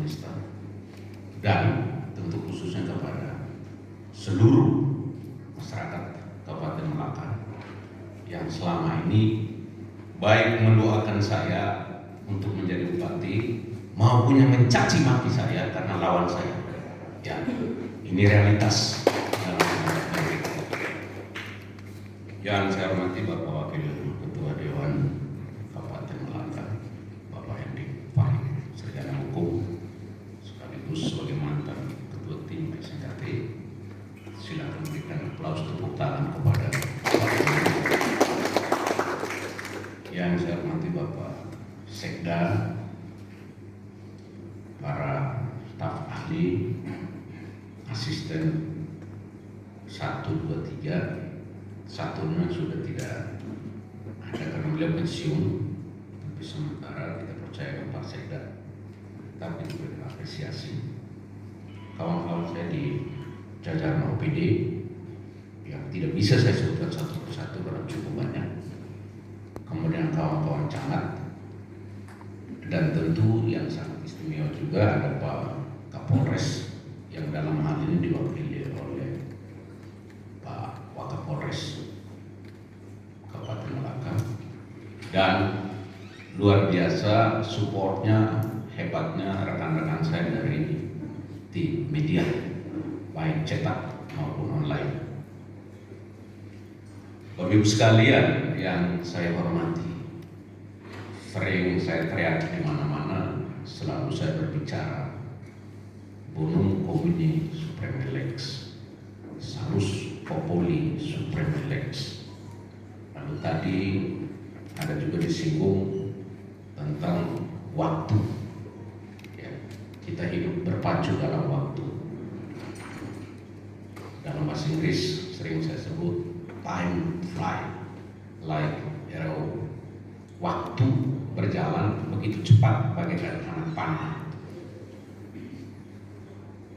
semesta, dan tentu khususnya kepada seluruh masyarakat Kabupaten Melaka yang selama ini baik mendoakan saya untuk menjadi bupati maupun yang mencaci maki saya karena lawan saya. Ya, ini realitas dalam politik. Yang saya hormati Bapak Wakil Ketua Dewan Kabupaten Melaka, Bapak Hendy Fahim, sarjana hukum sekaligus sebagai mantan Ketua Tim SKT. Silakan berikan aplaus tepuk tangan kepada Bapak Hendy. Yang saya hormati Bapak Sekda, para staf ahli, asisten 1, 2, 3, satunya sudah tidak ada karena beliau pensiun, tapi sementara kita percaya Pak Sekda, tapi juga apresiasi kawan-kawan saya di jajaran OPD yang tidak bisa saya sebutkan satu persatu karena cukup banyak, kemudian kawan-kawan camat, dan tentu yang sangat istimewa juga ada Pak Kapolres yang dalam hal ini diwakili oleh Pak Wakapolres Kabupaten Melaka, dan luar biasa supportnya, hebatnya rekan-rekan saya dari tim media baik cetak maupun online. Bapak Ibu sekalian yang saya hormati, sering saya teriak di mana-mana, selalu saya berbicara bonum comune supreme lex, salus populi supreme lex. Lalu tadi ada juga disinggung tentang waktu. Ya, kita hidup berpacu dalam waktu. Dalam bahasa Inggris sering saya sebut time fly like arrow. Waktu berjalan begitu cepat bagaikan anak panah.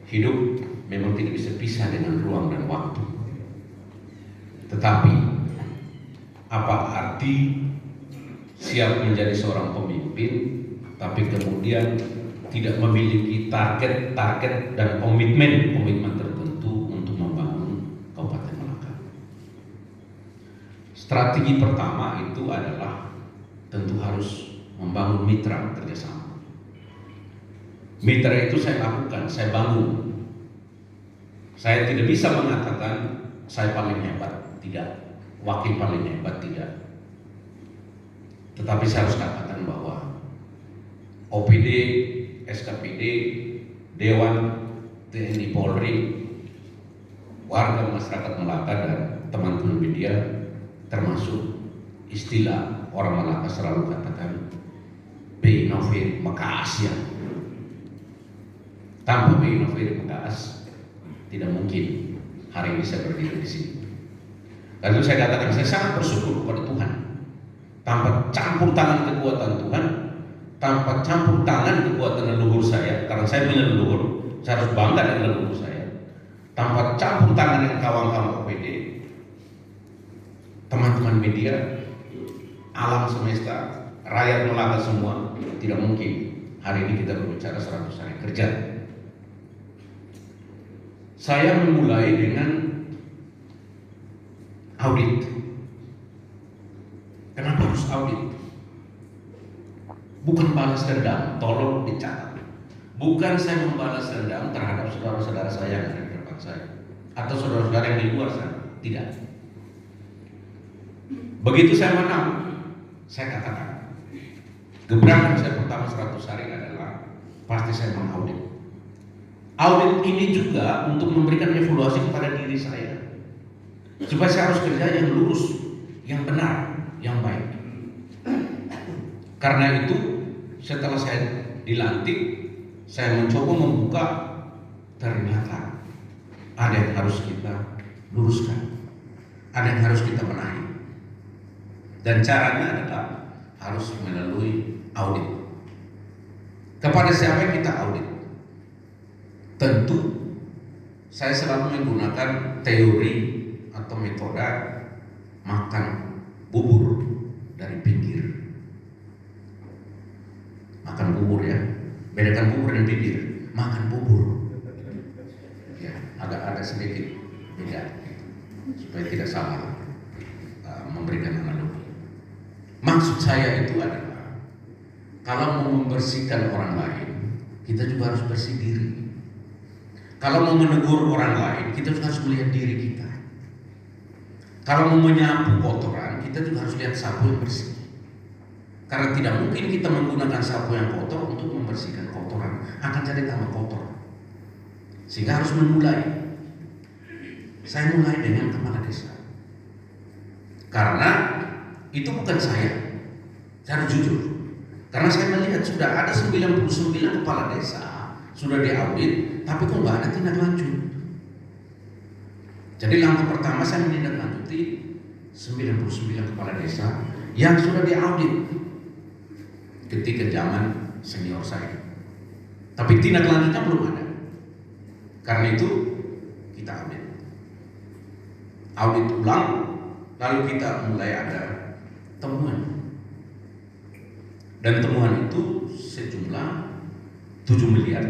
Hidup memang tidak bisa pisah dengan ruang dan waktu. Tetapi apa arti siap menjadi seorang pemimpin tapi kemudian tidak memiliki target dan komitmen tertentu untuk membangun Kabupaten Melaka? Strategi pertama itu adalah tentu harus membangun mitra kerjasama. Mitra itu saya lakukan, saya bangun. Saya tidak bisa mengatakan saya paling hebat, tidak. Wakil paling hebat, tidak. Tetapi saya harus katakan bahwa OPD, SKPD, Dewan, TNI Polri, warga masyarakat Melaka dan teman-teman media, termasuk istilah orang Melaka selalu katakan Binovi Makaasya. Tanpa Binovi Makaas tidak mungkin hari ini saya berdiri di sini. Lalu saya katakan saya sangat bersyukur kepada Tuhan. Tanpa campur tangan kekuatan Tuhan, tanpa campur tangan kekuatan leluhur saya, karena saya punya leluhur, saya harus bangga dengan leluhur saya. Tanpa campur tangan dengan kawan-kawan OPD, teman-teman media, alam semesta, rakyat Melaka semua, tidak mungkin hari ini kita berbicara 100 hari kerja. Saya memulai dengan audit. Kenapa harus audit? Bukan balas dendam, tolong dicatat. Bukan saya membalas dendam terhadap saudara-saudara saya yang ada di depan saya atau saudara-saudara yang di luar sana, tidak. Begitu saya menang, saya katakan gebrakan saya pertama 100 hari adalah pasti saya mengaudit. Audit ini juga untuk memberikan evaluasi kepada diri saya, supaya saya harus kerja yang lurus, yang benar, yang baik. Karena itu setelah saya dilantik, saya mencoba membuka, ternyata ada yang harus kita luruskan, ada yang harus kita benahi. Dan caranya adalah harus melalui audit. Kepada siapa yang kita audit? Tentu saya selalu menggunakan teori atau metode makan bubur dari pinggir. Makan bubur ya, Bedakan bubur dan bibir, makan bubur. Ya, agak sedikit beda supaya tidak salah memberikan analogi. Maksud saya itu adalah kalau mau membersihkan orang lain, kita juga harus bersih diri. Kalau mau menegur orang lain, kita juga harus melihat diri kita. Kalau mau menyapu kotoran, kita juga harus lihat sapu yang bersih. Karena tidak mungkin kita menggunakan sapu yang kotor untuk membersihkan kotoran, akan jadi tambah kotor. Sehingga harus memulai. Saya mulai dengan kepala desa. Karena itu bukan saya harus jujur. Karena saya melihat sudah ada 99 kepala desa sudah diaudit, tapi kok nggak ada tindak lanjut. Jadi langkah pertama saya menindaklanjuti 99 kepala desa yang sudah diaudit ketika zaman senior saya. Tapi tindak lanjutnya belum ada. Karena itu kita audit. Audit ulang, lalu kita mulai ada temuan. Dan temuan itu sejumlah 7 miliar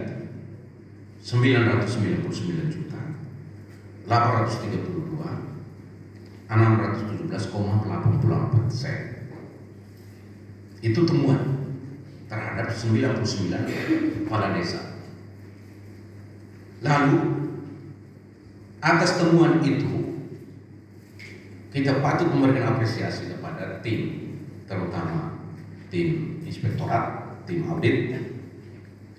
999 juta 832 617,84 sen. Itu temuan terhadap 99 kepala desa. Lalu atas temuan itu kita patut memberikan apresiasi kepada tim, terutama tim inspektorat, tim audit,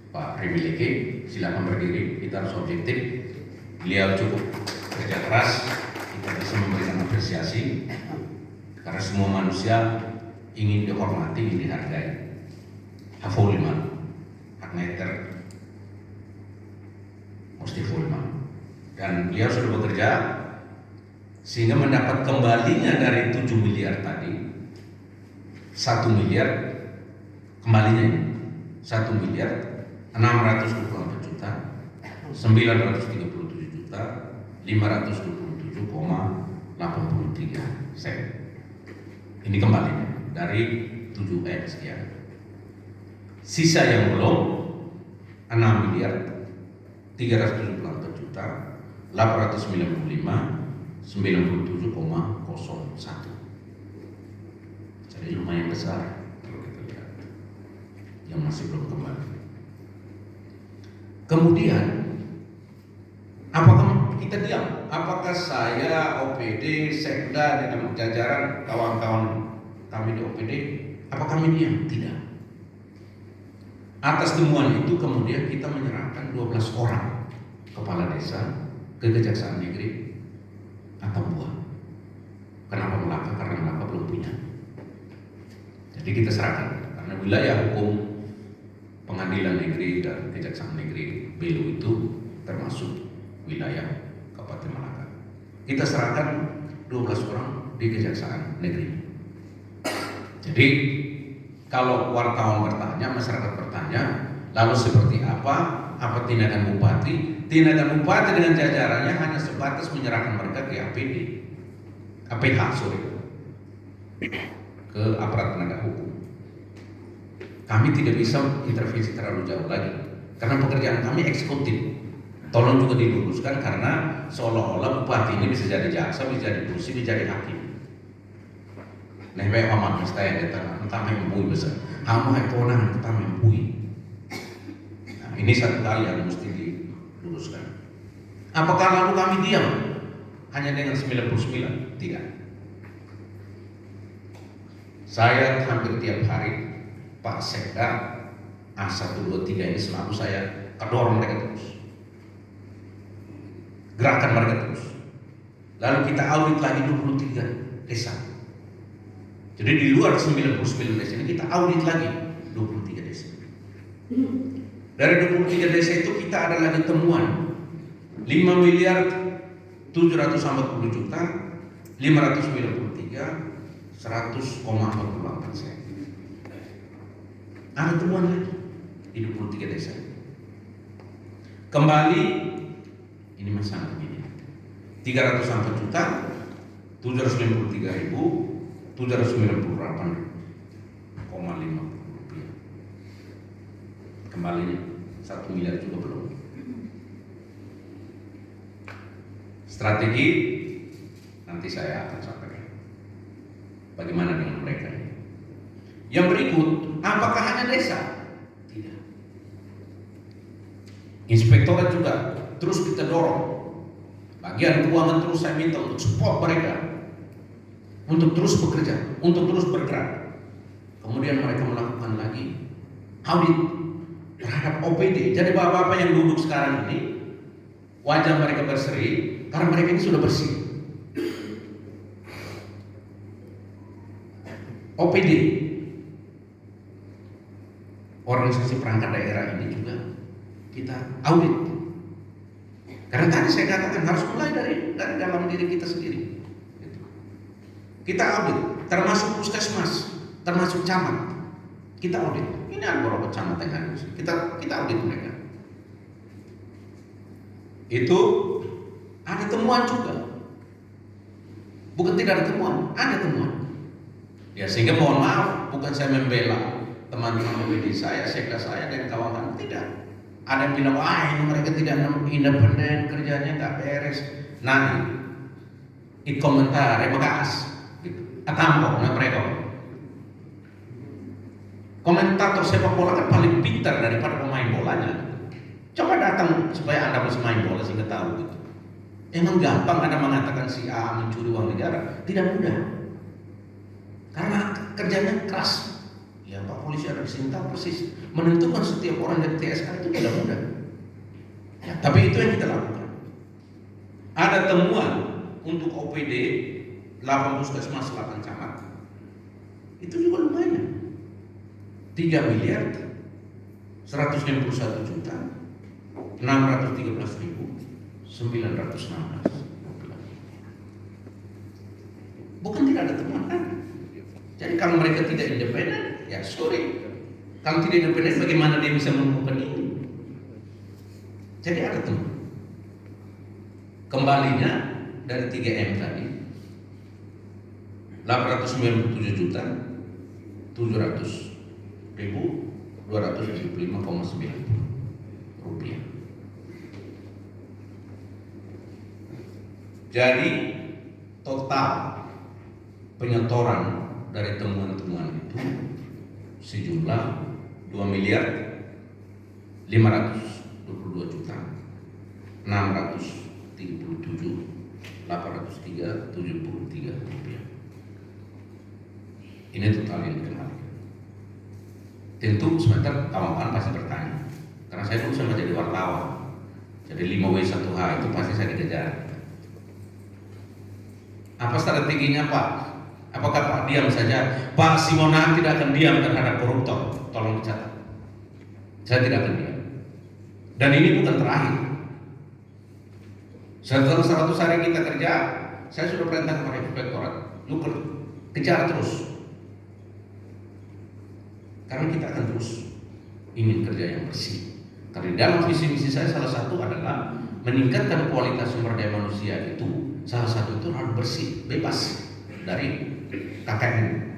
Pak Remileke, silakan berdiri, kita harus objektif. Beliau cukup kerja keras, kita bisa memberikan apresiasi karena semua manusia ingin dihormati, ingin dihargai. Hafoliman, hak neter, mesti foliman. Dan beliau sudah bekerja sehingga mendapat kembalinya dari 7 miliar tadi 1 miliar kembalinya ini 1 miliar 624 juta 937 juta 527,83 sen. Ini kembalinya dari 7 sekian. Sisa yang belum 6 miliar 374 juta 895 97,01. Jadi lumayan besar kalau kita lihat yang masih belum kembali. Kemudian apakah kita diam? Apakah saya, OPD, Sekda dengan jajaran kawan-kawan kami di OPD, apakah kami diam? Tidak. Atas temuan itu kemudian kita menyerahkan 12 orang kepala desa ke Kejaksaan Negeri Atambua. Kenapa Melaka? Karena Melaka belum punya. Jadi kita serahkan karena wilayah hukum Pengadilan Negeri dan Kejaksaan Negeri Belu itu termasuk wilayah Kabupaten Malaka. Kita serahkan 12 orang di Kejaksaan Negeri. Jadi kalau wartawan bertanya, masyarakat bertanya, lalu seperti apa tindakan bupati? Tindakan bupati dengan jajarannya hanya sebatas menyerahkan mereka ke APH, ke aparat penegak hukum. Kami tidak bisa intervensi terlalu jauh lagi karena pekerjaan kami eksekutif. Tolong juga diluruskan karena seolah-olah bupati ini bisa jadi jaksa, bisa jadi polisi, bisa jadi hakim. Nah, baik amat mesti yang datang, entah mempui besar. Hamu haponang, entah mempui. Nah, ini satu hal yang mesti diluruskan. Apakah lalu kami diam hanya dengan 99? Tidak. Saya hampir tiap hari Pak Sekda A123 ini selalu saya kedorong mereka terus, gerakan mereka terus. Lalu kita audit lagi 23 desa. Jadi di luar 99 desa ini kita audit lagi 23 desa. Dari 23 desa itu kita ada lagi temuan 5 miliar 740 juta 593 100,48 sen. Ada temuan lagi di 23 desa. Kembali ini masalah begini. 304 juta 753.798,50 rupiah. kembalinya 1 miliar juga belum. Strategi nanti saya akan sampaikan bagaimana dengan mereka ini. Yang berikut, apakah hanya desa? Tidak. Inspektorat juga terus kita dorong. Bagian keuangan terus saya minta untuk support mereka, untuk terus bekerja, untuk terus bergerak. Kemudian mereka melakukan lagi audit terhadap OPD. Jadi bapak-bapak yang duduk sekarang ini, wajah mereka berseri karena mereka ini sudah bersih. OPD, organisasi perangkat daerah ini juga kita audit. Karena tadi saya katakan harus mulai dari dalam diri kita sendiri. Kita audit, termasuk puskesmas, termasuk camat. Kita audit. Ini ada beberapa camat yang ada. Kita audit mereka. Itu ada temuan juga. Bukan tidak ada temuan, ada temuan. Ya sehingga mohon maaf, bukan saya membela teman-teman OPD saya, sekda saya dan kawan-kawan, tidak. Ada yang bilang, wah ini mereka tidak independen, kerjanya nggak beres. Nah, itu komentar, bekas, atampok, nah mereka. Komentator sepak bola kan paling pintar daripada pemain bolanya. Coba datang supaya Anda bisa main bola sehingga tahu gitu. Emang gampang Anda mengatakan si A mencuri uang negara? Tidak mudah. Karena kerjanya keras. Ya Pak Polisi ada di sini tahu persis. Menentukan setiap orang dari TSK itu tidak mudah. Ya, tapi itu yang kita lakukan. Ada temuan untuk OPD 8 puskesmas 8 camat. Itu juga lumayan. 3 miliar 151 juta 613.916. Bukan tidak ada temuan kan? Jadi kalau mereka tidak independen, ya sorry. Kalau tidak independen, bagaimana dia bisa menemukan ini? Jadi ada temuan. Kembalinya dari 3M tadi, 897 juta 700.275,9 rupiah. Jadi total penyetoran dari temuan-temuan itu sejumlah 2 miliar 522 juta 637.803.73 rupiah. Ini total yang kembali. Tentu sebentar kawan-kawan pasti bertanya, karena saya dulu sama jadi wartawan, jadi 5W1H itu pasti saya dikejar. Apa strateginya Pak? Apakah Pak diam saja? Pak Simonang tidak akan diam terhadap koruptor. Tolong dicatat. Saya tidak akan diam. Dan ini bukan terakhir. Setelah 100 hari kita kerja, saya sudah perintah kepada inspektorat, lu kejar terus. Karena kita akan terus ingin kerja yang bersih. Karena dalam visi misi saya salah satu adalah meningkatkan kualitas sumber daya manusia itu. Salah satu itu harus bersih, bebas dari KKN.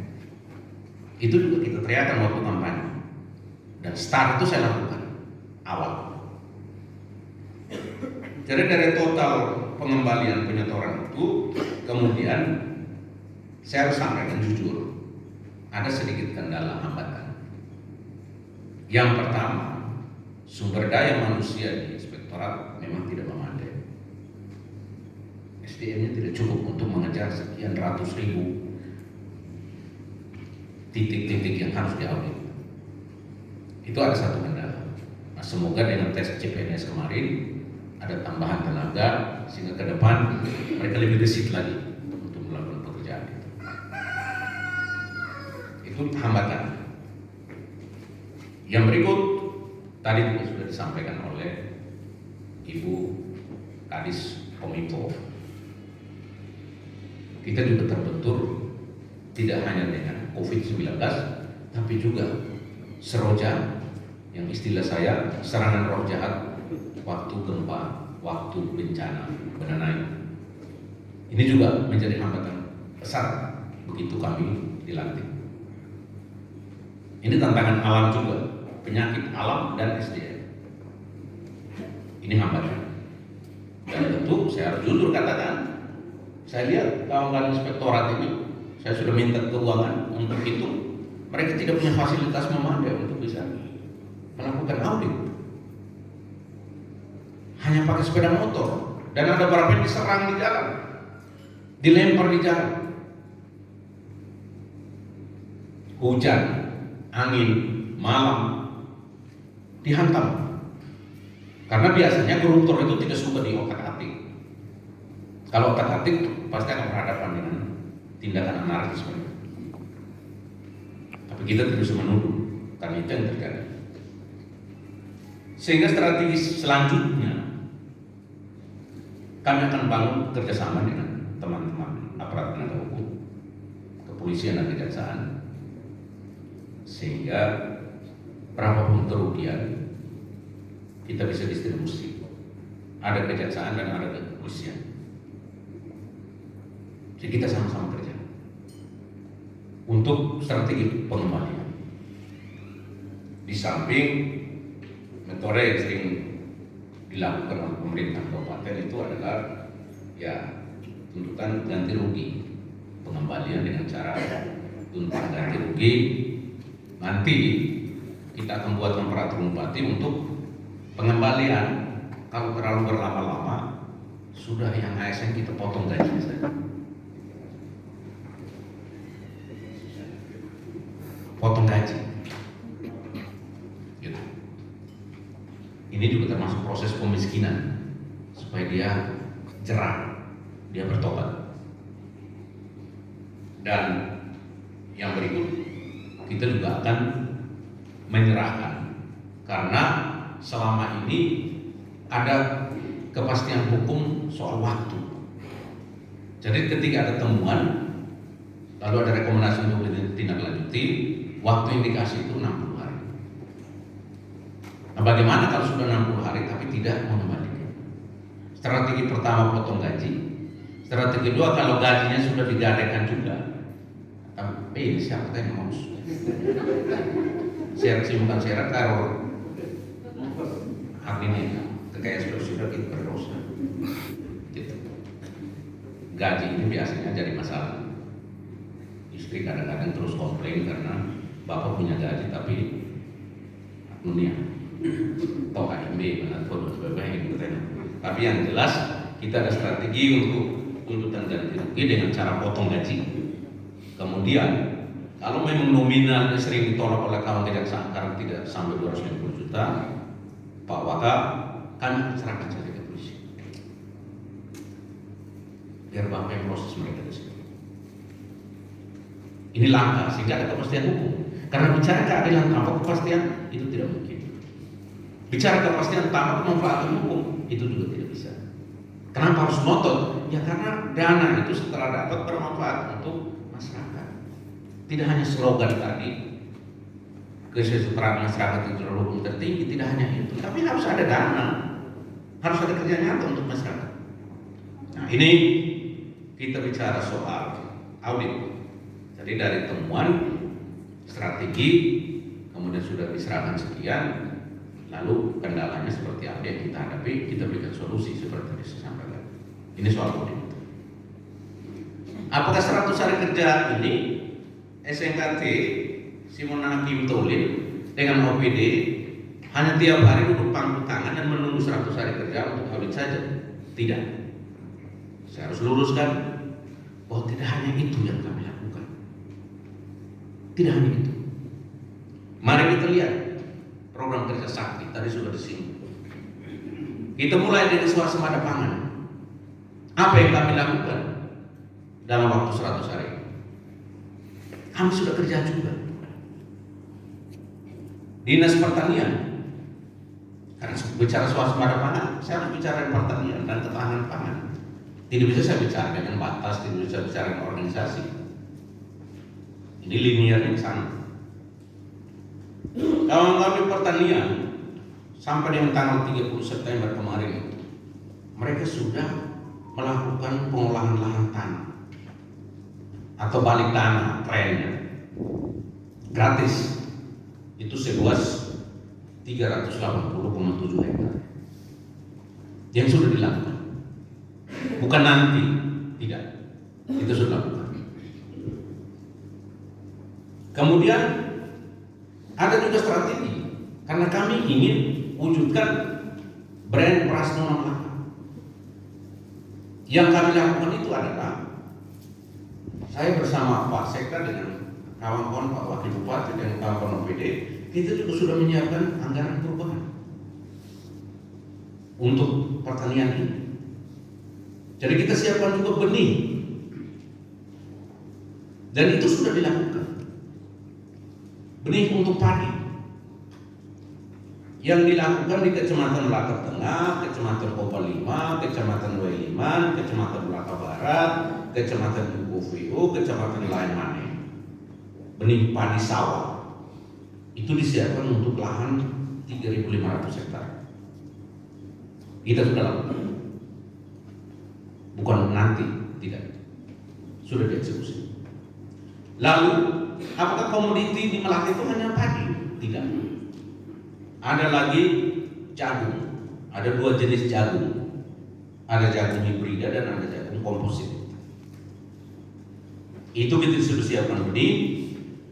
Itu juga kita teriakan waktu kampanye. Dan start itu saya lakukan awal. Jadi dari total pengembalian penyetoran itu, kemudian saya harus sampaikan jujur, ada sedikit kendala hambatan. Yang pertama, sumber daya manusia di inspektorat memang tidak memadai. SDM-nya tidak cukup untuk mengejar sekian ratus ribu titik-titik yang harus diaudit. Itu ada satu kendala. Nah, semoga dengan tes CPNS kemarin ada tambahan tenaga sehingga ke depan mereka lebih gesit lagi untuk melakukan pekerjaan itu. Itu hambatan. Yang berikut tadi juga sudah disampaikan oleh Ibu Kadis Kominfo. Kita juga terbentur tidak hanya dengan COVID-19, tapi juga seroja yang istilah saya serangan roh jahat waktu gempa, waktu bencana naik. Ini juga menjadi hambatan besar begitu kami dilantik. Ini tantangan alam juga. penyakit alam dan SDM. Ini hambatan. Dan tentu saya harus jujur katakan, saya lihat kawan-kawan inspektorat ini, saya sudah minta keuangan untuk itu, mereka tidak punya fasilitas memadai untuk bisa melakukan audit. Hanya pakai sepeda motor, dan ada beberapa yang diserang di jalan, dilempar di jalan. Hujan, angin, malam, dihantam. Karena biasanya koruptor itu tidak suka diotak-atik. Kalau otak-atik pasti akan berhadapan dengan tindakan anarkisme. Tapi kita tidak bisa menuduh, karena itu yang terjadi. Sehingga strategi selanjutnya kami akan bangun kerjasama dengan teman-teman aparat penegak hukum, kepolisian dan kejaksaan, sehingga berapapun kerugian kita bisa distribusi. Ada kejaksaan dan ada kepolisian. Jadi kita sama-sama kerja untuk strategi pengembalian. Di samping metode yang sering dilakukan oleh pemerintah kabupaten itu adalah ya tuntutan ganti rugi, pengembalian dengan cara tuntutan ganti rugi. Nanti kita akan buatkan peraturan bupati untuk pengembalian. Kalau terlalu berlama-lama, sudah yang ASN kita potong gaji saja. Potong gaji. Gitu. Ini juga termasuk proses pemiskinan supaya dia jerah, dia bertobat. Dan yang berikut, kita juga akan menyerahkan, karena selama ini ada kepastian hukum soal waktu. Jadi ketika ada temuan, lalu ada rekomendasi untuk ditindaklanjuti, waktu yang dikasih itu 60 hari. Nah, bagaimana kalau sudah 60 hari tapi tidak mengembalikan? Strategi pertama potong gaji. Strategi kedua, kalau gajinya sudah digadaikan juga, tapi siapa yang mau? Syarat sih bukan syarat, kalau hak ini kekayaan sudah kita berdosa. Gitu. Gaji ini biasanya jadi masalah. Istri kadang-kadang terus komplain karena bapak punya gaji tapi dunia atau HMB atau sebagainya gitu. Tapi yang jelas kita ada strategi untuk tuntutan ganti rugi dengan cara potong gaji. Kemudian kalau memang nominalnya sering ditolak oleh kawan kejaksaan karena tidak sampai 250 juta, Pak Waka kan serahkan saja ke polisi. Biar Bapak yang proses mereka di sini. Ini langkah sehingga ada kepastian hukum. Karena bicara keadilan tanpa kepastian itu tidak mungkin. Bicara kepastian tanpa kemanfaatan hukum itu juga tidak bisa. Kenapa harus ngotot? Ya karena dana itu setelah dapat bermanfaat untuk masyarakat. Tidak hanya slogan tadi, kesejahteraan masyarakat itu hukum tertinggi, tidak hanya itu, tapi harus ada dana, harus ada kerja nyata untuk masyarakat. Nah ini kita bicara soal audit. Jadi dari temuan, strategi, kemudian sudah diserahkan sekian, lalu kendalanya seperti apa yang kita hadapi, kita berikan solusi seperti yang saya sampaikan. Ini soal audit. Apakah 100 hari kerja ini SNKT Simon Hakim Tolin dengan OPD hanya tiap hari duduk pangku tangan dan menunggu 100 hari kerja untuk audit saja? Tidak. Saya harus luruskan bahwa tidak hanya itu yang kami lakukan. Tidak hanya itu. Mari kita lihat program kerja sakti tadi sudah disinggung. Kita mulai dari swasembada pangan. Apa yang kami lakukan dalam waktu 100 hari? Kami sudah kerja juga. Dinas Pertanian, karena bicara swasembada pangan, saya harus bicara pertanian dan ketahanan pangan. Tidak bisa saya bicara dengan batas, tidak bisa bicara dengan organisasi. Ini linearnya di sana. Kawan-kawan pertanian sampai dengan tanggal 30 September kemarin, mereka sudah melakukan pengolahan lahan tanah atau balik tanah trennya gratis. Itu seluas 380,7 hektar yang sudah dilakukan. Bukan nanti, tidak. Itu sudah dilakukan. Kemudian ada juga strategi karena kami ingin wujudkan brand Prasno Malaka. Yang kami lakukan itu adalah saya bersama Pak Sekda dengan kawan-kawan Pak Wakil Bupati dan kawan-kawan OPD, kita juga sudah menyiapkan anggaran perubahan untuk pertanian ini. Jadi kita siapkan juga benih, dan itu sudah dilakukan. Benih untuk padi yang dilakukan di Kecamatan Melaka Tengah, Kecamatan Kopa 5, Kecamatan Weliman, Kecamatan Melaka Barat, Kecamatan Ukuvio, Kecamatan Lain Mane. Benih padi sawah itu disiapkan untuk lahan 3.500 hektar. Kita sudah lakukan. Bukan nanti, tidak. Sudah dieksekusi. Lalu, apakah komoditi di Melaka itu hanya padi? Tidak. Ada lagi jagung. Ada 2 jenis jagung. Ada jagung hibrida dan ada jagung komposit. Itu kita sudah siapkan benih.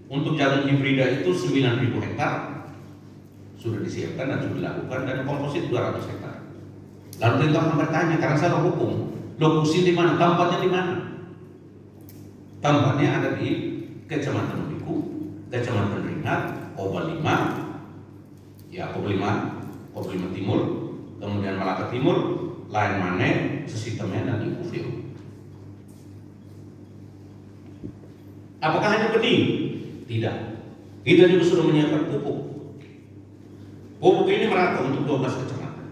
Untuk jagung hibrida itu 9.000 hektar sudah disiapkan dan sudah dilakukan, dan komposit 200 hektar. Lalu kita akan bertanya, karena saya hukum, lokasi di mana, tempatnya di mana? Tempatnya ada di Kecamatan Biku, Kecamatan Ringat, Koba 5, ya Koba 5 Timur, kemudian Melaka Timur, Lain Mane, Sesitemen, dan Ukuvio. Apakah hanya benih? Tidak. Kita juga sudah menyiapkan pupuk. Pupuk ini merata untuk 12 kecamatan.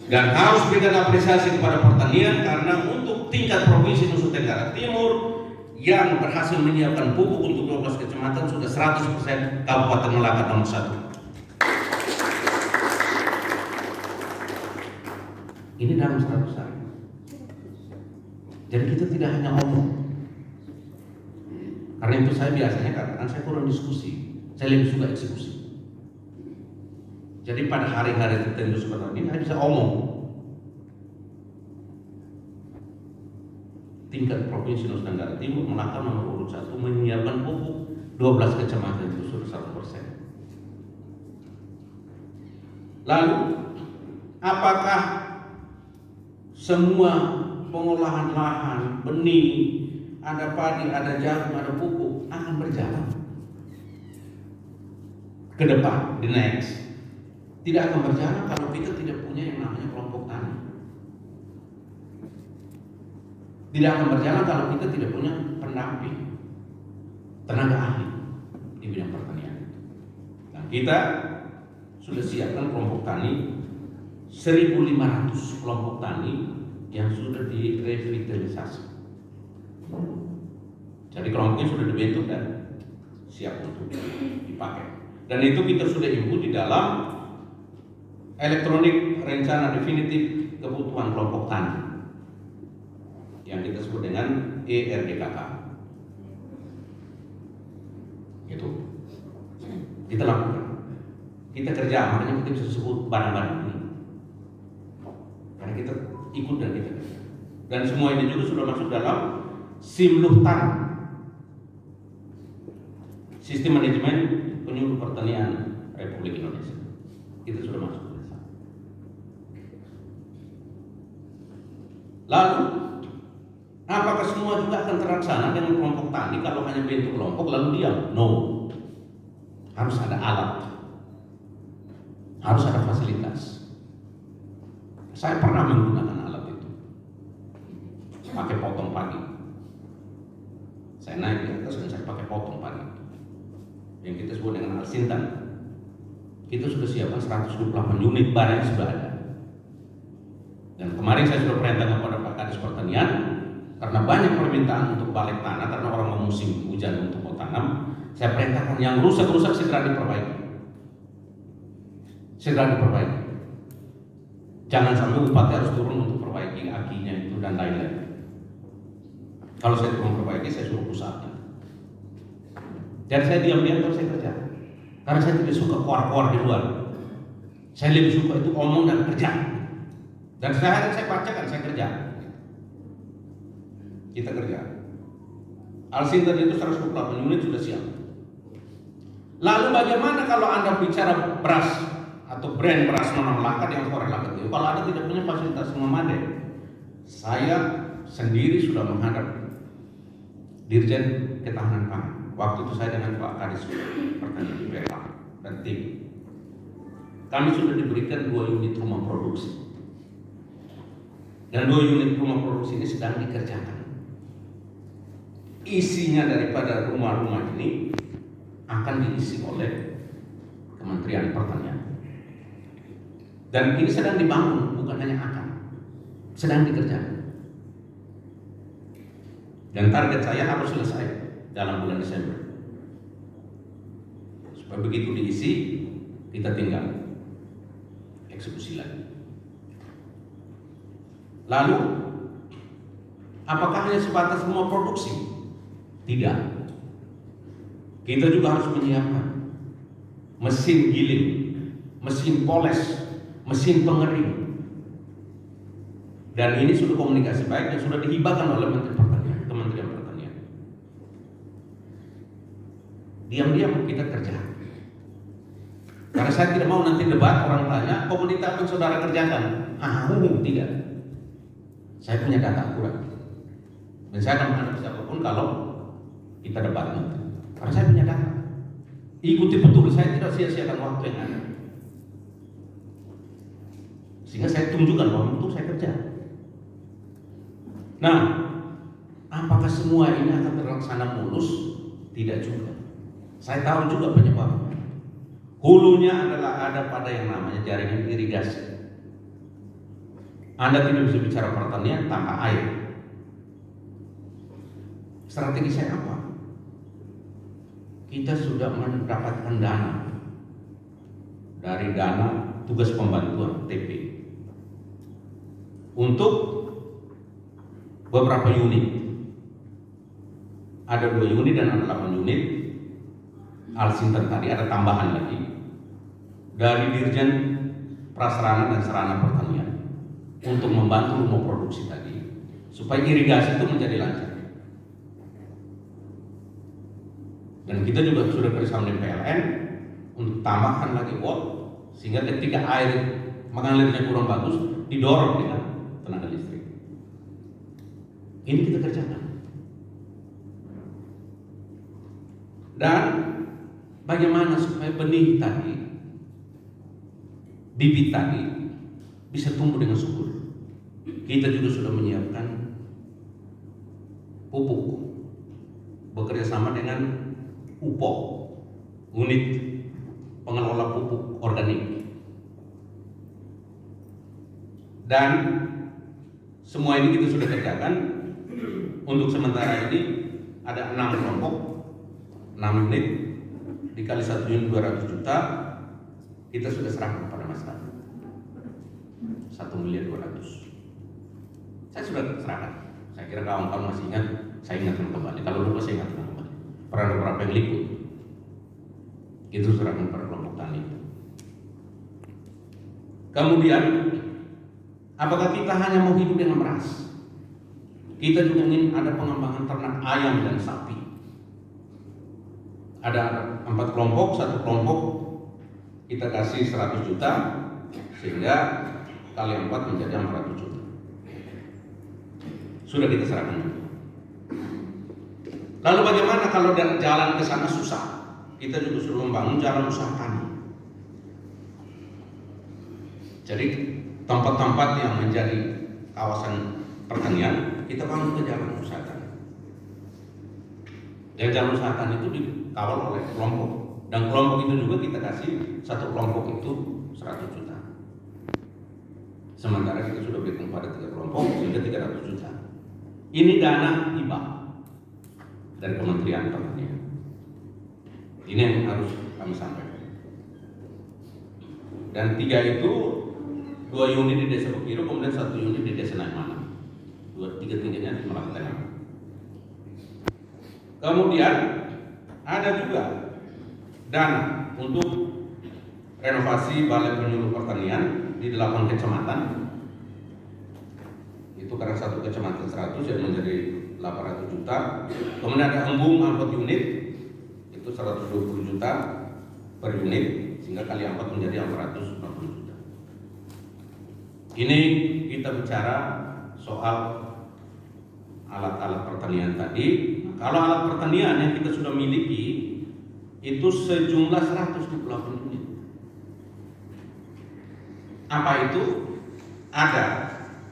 Dan harus berikan apresiasi kepada pertanian karena untuk tingkat provinsi Nusa Tenggara Timur yang berhasil menyiapkan pupuk untuk 12 kecamatan sudah 100% Kabupaten Melaka nomor 1. Ini dalam 100 hari. Jadi kita tidak hanya omong. Karena itu saya biasanya katakan saya kurang diskusi, saya lebih suka eksekusi. Jadi pada hari-hari tertentu seperti ini saya bisa omong. Tingkat provinsi Nusa Tenggara Timur Melaka nomor urut 1 menyiapkan pupuk 12 kecamatan itu sudah 100%. Lalu apakah semua pengolahan lahan, benih, ada padi, ada jagung, ada pupuk akan berjalan ke depan, di next? Tidak akan berjalan kalau kita tidak punya yang namanya kelompok tani. Tidak akan berjalan kalau kita tidak punya pendamping, tenaga ahli di bidang pertanian. Dan kita sudah siapkan kelompok tani 1.500 kelompok tani yang sudah direvitalisasi. Jadi kelompoknya sudah dibentuk dan siap untuk dipakai. Dan itu kita sudah input di dalam elektronik rencana definitif kebutuhan kelompok tani yang kita sebut dengan ERDKK. Itu kita lakukan. Kita kerja, makanya kita bisa sebut barang-barang ini. Karena kita ikut dan kita kerja. Dan semua ini juga sudah masuk dalam Simluhtan, Sistem Manajemen Penyuluh Pertanian Republik Indonesia. Kita sudah masuk ke sana. Lalu, apakah semua juga akan terlaksana dengan kelompok tani kalau hanya bentuk kelompok lalu diam? No. Harus ada alat, harus ada fasilitas. Saya pernah menggunakan alat itu, pakai potong padi. Saya naik di atas dan saya pakai potong padi yang kita sebut dengan alsintan. Kita sudah siapkan 128 unit barang sudah ada. Dan kemarin saya sudah perintahkan kepada Pak Kadis Pertanian, karena banyak permintaan untuk balik tanah karena orang mau musim hujan untuk mau tanam, saya perintahkan yang rusak-rusak segera diperbaiki. Segera diperbaiki. Jangan sampai bupati harus turun untuk perbaiki akinya itu dan lain-lain. Kalau saya turun perbaiki, saya suruh pusatnya. Dan saya diam-diam terus saya kerja. Karena saya tidak suka kuar-kuar di luar. Saya lebih suka itu omong dan kerja. Dan saya bacakan, saya kerja. Kita kerja. Alsintan itu 128 unit sudah siap. Lalu bagaimana kalau Anda bicara beras atau brand beras non-melekat yang korelatif? Kalau Anda tidak punya fasilitas memadai, saya sendiri sudah menghadap Dirjen Ketahanan Pangan. Waktu itu saya dengan Pak Kadis Pertanian di PLA dan tim. Kami sudah diberikan 2 unit rumah produksi. Dan 2 unit rumah produksi ini sedang dikerjakan. Isinya daripada rumah-rumah ini akan diisi oleh Kementerian Pertanian. Dan ini sedang dibangun, bukan hanya akan, sedang dikerjakan. Dan target saya harus selesai dalam bulan Desember. Supaya begitu diisi, kita tinggal eksekusi lagi. Lalu, apakah hanya sebatas rumah produksi? Tidak. Kita juga harus menyiapkan mesin giling, mesin poles, mesin pengering. Dan ini sudah komunikasi baik yang sudah dihibahkan oleh Kementerian Pertanian. Diam-diam kita kerja. Karena saya tidak mau nanti debat orang tanya, komoditas yang saudara kerjakan. Tidak. Saya punya data akurat. Dan saya akan menghadapi siapapun kalau kita debat nanti. Karena saya punya data. Ikuti betul, saya tidak sia-siakan waktu yang ada. Sehingga saya tunjukkan bahwa betul saya kerja. Nah, apakah semua ini akan terlaksana mulus? Tidak juga. Saya tahu juga penyebabnya. Hulunya adalah ada pada yang namanya jaringan irigasi. Anda tidak bisa bicara pertanian tanpa air. Strategi saya apa? Kita sudah mendapatkan dana dari dana tugas pembantuan TP untuk beberapa unit. Ada 2 unit dan ada 8 unit. Alsintan tadi ada tambahan lagi dari Dirjen Prasarana dan Sarana Pertanian untuk membantu rumah produksi tadi supaya irigasi itu menjadi lancar. Dan kita juga sudah bersama dengan PLN untuk tambahkan lagi bot sehingga ketika air mengalirnya kurang bagus didorong dengan tenaga listrik. Ini kita kerjakan. Dan bagaimana supaya benih tadi, bibit tadi bisa tumbuh dengan subur. Kita juga sudah menyiapkan pupuk, bekerja sama dengan UPO, unit pengelola pupuk organik. Dan semua ini kita sudah kerjakan. Untuk sementara ini ada 6 kelompok, 6 unit, dikali 1 unit 200 juta, kita sudah serahkan kepada masyarakat 1.200.000. Saya sudah serahkan. Saya kira kawan-kawan masih ingat, saya ingatkan kembali. Kalau lupa saya ingatkan kembali. Peran beberapa yang liput itu serahkan pada kelompok tani. Kemudian, apakah kita hanya mau hidup dengan beras? Kita juga ingin ada pengembangan ternak ayam dan sapi. Ada 4 kelompok, 1 kelompok kita kasih 100 juta sehingga kali 4 menjadi 400 juta. Sudah kita serahkan. Lalu bagaimana kalau jalan ke sana susah? Kita juga sudah membangun jalan usaha tani. Jadi tempat-tempat yang menjadi kawasan pertanian kita bangun ke jalan usaha tani. Dan jalan usaha tani itu dikawal oleh kelompok. Dan kelompok itu juga kita kasih 1 kelompok itu 100 juta. Sementara kita sudah berikan pada 3 kelompok sehingga 300 juta. Ini dana hibah dari Kementerian Pertanian. Ini yang harus kami sampaikan. Dan 3 itu 2 unit di Desa Bukiro, kemudian 1 unit di Desa Naimana. 3-3-nya di Merak Tengah. Kemudian ada juga dana untuk renovasi Balai Penyuluh Pertanian di 8 kecamatan. Itu karena satu kecamatan 100 yang menjadi 800 juta. Kemudian ada embung 4 unit, itu 120 juta per unit, sehingga kali 4 menjadi 460 juta. Ini kita bicara soal alat-alat pertanian tadi. Kalau alat pertanian yang kita sudah miliki itu sejumlah 128 unit. Apa itu? Ada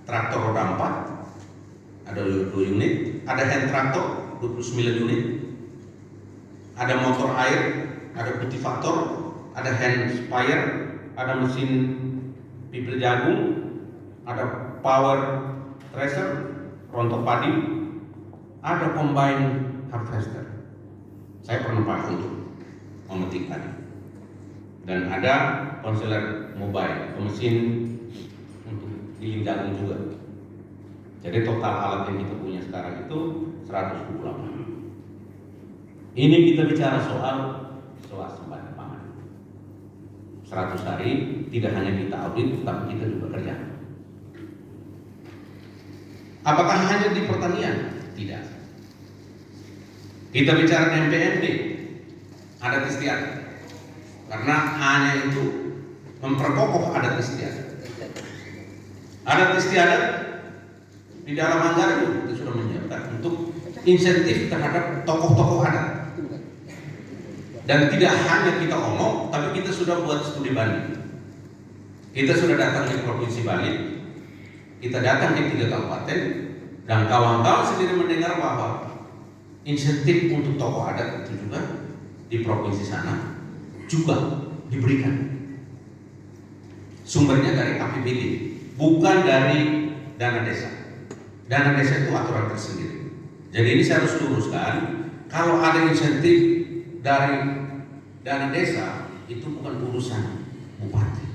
traktor roda 4, ada 2 unit, ada hand traktor 29 unit, ada motor air, ada kultivator, ada hand sprayer, ada mesin pipil jagung, ada power thresher, rontok padi, ada combine harvester. Saya pernah pakai untuk memetik padi. Dan ada konseler mobile, mesin untuk giling jagung juga. Jadi total alat yang kita punya sekarang itu 128. Ini kita bicara soal swasembada pangan. 100 hari tidak hanya kita audit, tapi kita juga kerja. Apakah hanya di pertanian? Tidak. Kita bicara MPMD, adat istiadat. Karena hanya itu memperkokoh adat istiadat. Adat istiadat di dalam anggaran itu sudah menyiapkan untuk insentif terhadap tokoh-tokoh adat. Dan tidak hanya kita omong, tapi kita sudah buat studi banding. Kita sudah datang di Provinsi Bali, kita datang di 3 kabupaten, dan kawan-kawan sendiri mendengar bahwa insentif untuk tokoh adat itu juga di provinsi sana juga diberikan. Sumbernya dari APBD, bukan dari dana desa. Dana desa itu aturan tersendiri. Jadi ini saya harus luruskan, kalau ada insentif dari dana desa itu bukan urusan bupati.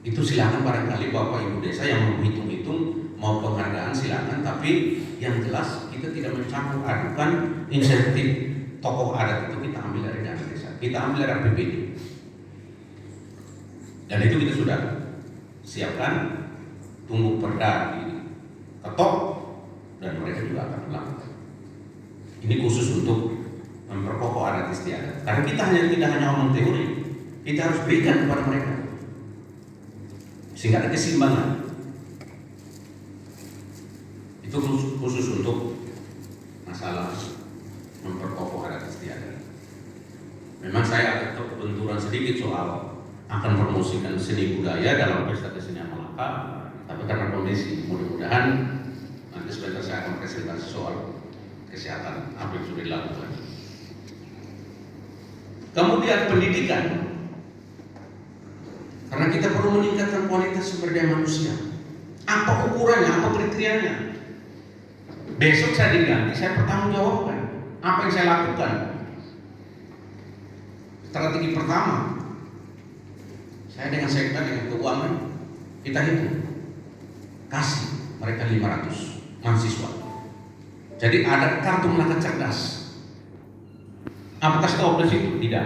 Itu silakan barangkali Bapak Ibu desa yang menghitung-hitung mau penghargaan silakan, tapi yang jelas kita tidak mencampur adukan insentif tokoh adat itu kita ambil dari dana desa, kita ambil dari APBD. Dan itu kita sudah siapkan, tunggu perda diketok dan mereka juga akan melakukan. Ini khusus untuk memperkokoh adat istiadat. Karena kita tidak hanya ngomong teori, kita harus berikan kepada mereka sehingga ada keseimbangan. Itu khusus untuk masalah memperkokoh adat istiadat. Memang saya agak benturan sedikit soal akan promosikan seni budaya dalam pesta kesenian Malaka, tapi karena kondisi mudah-mudahan nanti sebentar saya akan presentasi soal kesehatan apa yang sudah dilakukan. Kemudian pendidikan, karena kita perlu meningkatkan kualitas sumber daya manusia. Apa ukurannya, apa kriterianya? Besok saya diganti, saya pertanggungjawabkan apa yang saya lakukan. Strategi pertama, saya dengan sektor dengan keuangan kita hitung, kasih mereka 500 mahasiswa. Jadi ada kartu Malaka cerdas. Apakah stop di situ? Tidak.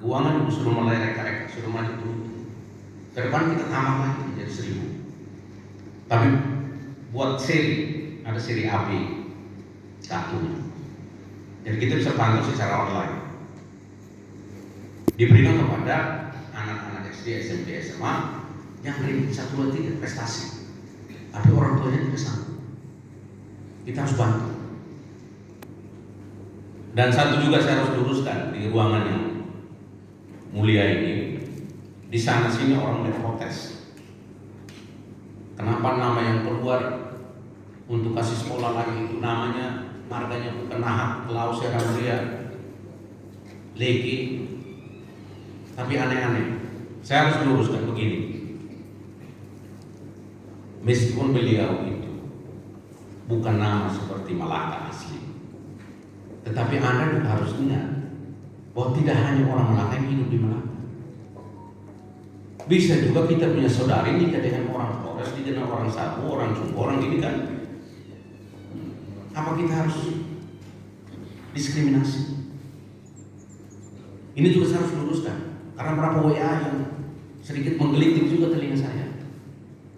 Keuangan juga sudah mulai reka-reka, sudah maju turun. Ke depan kita tambah lagi jadi 1000. Tapi buat seri, ada seri AB kartunya. Jadi kita bisa pantau secara online. Diberikan kepada anak-anak SD, SMP, SMA yang beri 1, 2, 3 prestasi. Tapi orang tuanya tidak sanggup. Kita harus bantu. Dan satu juga saya harus luruskan di ruangan yang mulia ini, di sana sini orang mulai protes. Kenapa nama yang keluar untuk kasih sekolah lagi itu namanya marganya bukan Nahak, Laos, Seramria, Leki, tapi aneh-aneh. Saya harus luruskan begini. Meskipun beliau itu bukan nama seperti Malaka asli, tetapi Anda juga harus ingat bahwa tidak hanya orang Malaka yang hidup di Malaka. Bisa juga kita punya saudari nikah dengan orang Flores, dengan orang Sabu, orang Sumba, orang ini kan. Apa kita harus diskriminasi? Ini juga saya harus luruskan karena beberapa WA yang sedikit menggelitik juga